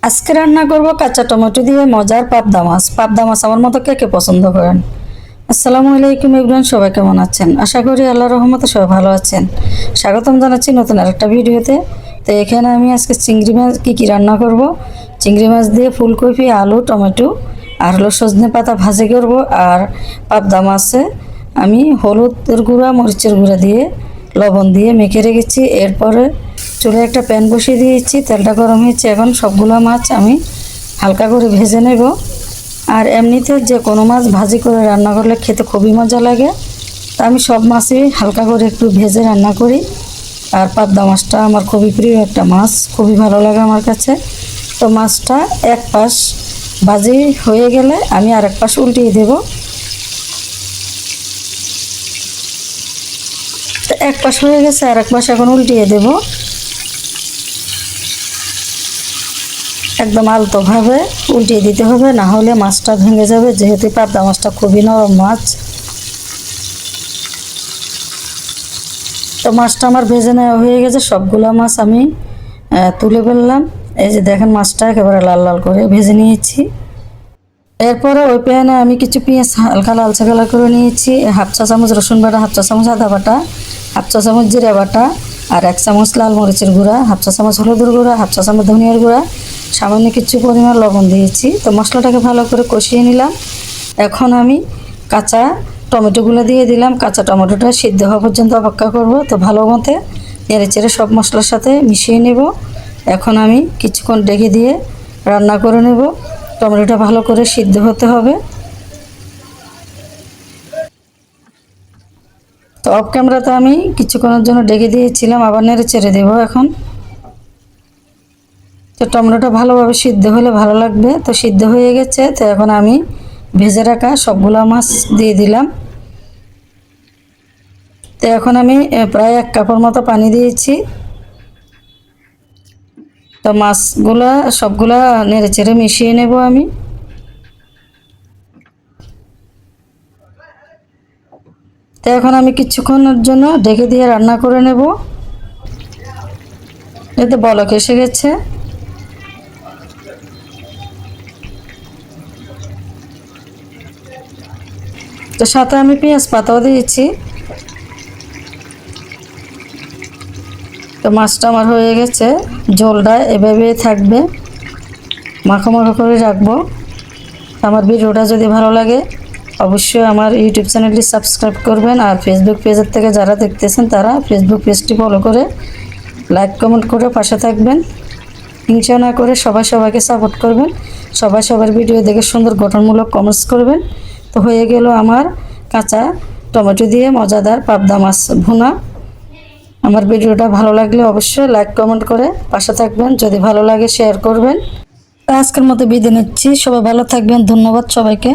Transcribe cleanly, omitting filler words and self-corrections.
আজকে রান্না করব কাঁচা টমেটো দিয়ে মজার পাবদা মাছ। পাবদা মাছ আমার মতো কে কে পছন্দ করেন? আসসালামু আলাইকুম এভরিওয়ান, সবাই কেমন আছেন? আশা করি আল্লাহর রহমতে সবাই ভালো আছেন। স্বাগতম জানাচ্ছি নতুন আরেকটা ভিডিওতে। তো এখানে আমি আজকে চিংড়ি মাছ কি রান্না করব। চিংড়ি মাছ দিয়ে ফুলকপি, আলু, টমেটো আর হলো সজনে পাতা ভাজি করব। আর পাবদা মাছে আমি হলুদের গুঁড়া, মরিচের গুঁড়া দিয়ে লবণ দিয়ে মেখে রেখেছি। এরপরে চুলে একটা প্যান বসিয়ে দিয়েছি, তেলটা গরম হয়েছে। এখন সবগুলো মাছ আমি হালকা করে ভেজে নেব। আর এমনিতে যে কোনো মাছ ভাজি করে রান্না করলে খেতে খুবই মজা লাগে। তা আমি সব মাছই হালকা করে একটু ভেজে রান্না করি। আর পাবদা মাছটা আমার খুবই প্রিয় একটা মাছ, খুবই ভালো লাগে আমার কাছে। তো মাছটা এক পাশ ভাজি হয়ে গেলে আমি আর এক পাশ উল্টিয়ে দেব। তো এক পাশ হয়ে গেছে, আর এক পাশ এখন উল্টিয়ে দেব। একদম আলতোভাবে উল্টিয়ে দিতে হবে, না হলে মাছটা ভেঙে যাবে, যেহেতু পাবদা মাছটা খুবই নরম মাছ। তো মাছটা আমার ভেজে নেওয়া হয়ে গেছে, সবগুলো মাছ আমি তুলে ফেললাম। এই যে দেখেন, মাছটা একেবারে লাল লাল করে ভেজে নিয়েছি। এরপরে ওই প্যানে আমি কিছু পেঁয়াজ হালকা লালচে কালার করে নিয়েছি, হাফ চা চামচ রসুন বাটা, হাফ চা চামচ আদা বাটা, হাফ চা চামচ জিরা বাটা, আর এক চামচ লাল মরিচের গুঁড়া, হাফ চা চামচ হলুদের গুঁড়া, হাফ চা চামচ ধনিয়ার গুঁড়া, সামান্য কিছু পরিমাণ লবণ দিয়েছি। তো মশলাটাকে ভালো করে কষিয়ে নিলাম। এখন আমি কাঁচা টমেটোগুলো দিয়ে দিলাম। কাঁচা টমেটোটা সিদ্ধ হওয়া পর্যন্ত অপেক্ষা করব। তো ভালো মতো নেড়ে চেড়ে সব মশলার সাথে মিশিয়ে নেব। এখন আমি কিছুক্ষণ ঢেকে দিয়ে রান্না করে নেব। টমেটোটা ভালো করে সিদ্ধ হতে হবে। তো অফ ক্যামেরাতে আমি কিছুক্ষণের জন্য ঢেকে দিয়েছিলাম, আবার নেড়ে চেড়ে দেবো এখন। তো টমেটোটা ভালোভাবে সিদ্ধ হলে ভালো লাগবে। তো সিদ্ধ হয়ে গেছে। তো এখন আমি ভেজে রাখা সবগুলো মাছ দিয়ে দিলাম। তো এখন আমি প্রায় 1 কাপের মতো পানি দিয়েছি। তো মাছগুলা সবগুলা নেড়ে চেড়ে মিশিয়ে নেব আমি। তো এখন আমি কিছুক্ষণের জন্য ঢেকে দিয়ে রান্না করে নেব। এতে বলক এসে গেছে। তো সাথে আমি পেঁয়াজ পাতাও দিয়েছি। তো মাছটা আমার হয়ে গেছে। ঝোলটা এভাবেই থাকবে, মাখো মাখো করে রাখবো। আমার ভিডিওটা যদি ভালো লাগে অবশ্যই আমার ইউটিউব চ্যানেলটি সাবস্ক্রাইব করবেন। আর ফেসবুক পেজের থেকে যারা দেখতেছেন তারা ফেসবুক পেজটি ফলো করে লাইক কমেন্ট করে পাশে থাকবেন। হিংসা না করে সবাই সবাইকে সাপোর্ট করবেন। সবাই সবার ভিডিও দেখে সুন্দর গঠনমূলক কমেন্টস করবেন। তো হয়ে গেল আমার কাঁচা টমেটো দিয়ে মজাদার পাবদা মাছ ভুনা। আমার ভিডিওটা ভালো লাগলে অবশ্যই লাইক কমেন্ট করে পাশে থাকবেন। যদি ভালো লাগে শেয়ার করবেন। আজকের মতো বিদায় নিচ্ছি। সবাই ভালো থাকবেন। ধন্যবাদ সবাইকে।